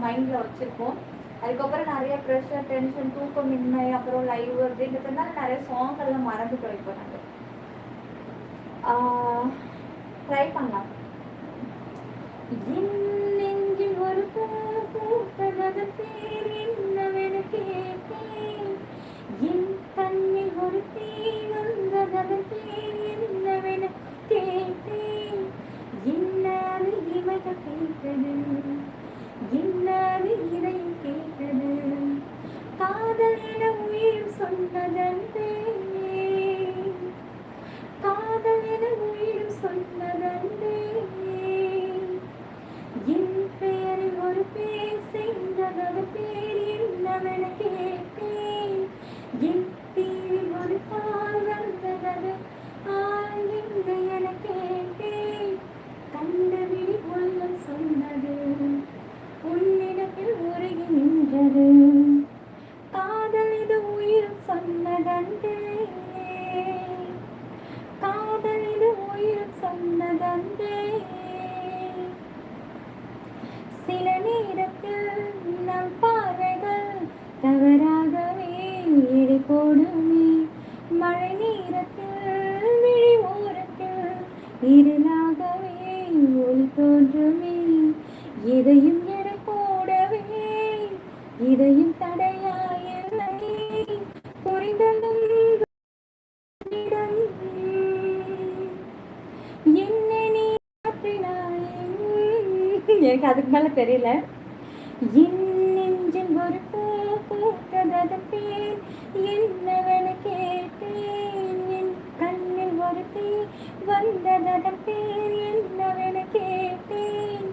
மைண்டில் வச்சுருக்கோம். அதுக்கப்புறம் நிறைய ப்ரெஷர், டென்ஷன், தூக்கமின்மை, அப்புறம் லைவ் அப்படின்றதுனால நிறைய சாங்கெல்லாம் மறந்துட்டோம். இப்போ நாங்கள் ட்ரை பண்ணலாம். நெஞ்சில் ஒரு பூத்தது பேர் என்னவென கேட்டேன், என் கண்ணில் ஒரு தீ வந்ததன் பேர் என்னவென கேட்டேன், என்னாது இமைகள் கேட்டது, என்னாது இதயம் கேட்டது, காதல் என உயிர் சொன்னதன்றே, காதல் என உயிர் சொன்னதன்றே, என் பெயரில் ஒரு பேர் சென்றதது பேர் என்னவென கேட்டேன், என் தீவில் ஒரு தாள் வந்ததது ஆள் எங்க என கேட்டேன், கண்டவிழி உள்ளம் சொன்னது உன்னிடத்தில் உருகி நின்றது, காதல் இது உயிர் சொன்னதன்றே, காதல் இது உயிர் சொன்னதன்றே. சில நேரத்தில் நம் பார்வைகள் தவறாகவே எடை போடுமே, மழை நேரத்தில் விழி ஓரத்தில் இருளாகவே ஒளி தோன்றுமே, எதையும் எடை போடவே இதையும் தடையாயில்லை, புரிந்ததும் என்ன நீ எனக்கு அதுக்கு மேல தெரியல. என் நெஞ்சில் ஒரு பூத்தது பேர் என்னவென கேட்டேன், என் கண்ணில் ஒரு தீ வந்ததன் பேர் என்னவென கேட்டேன்,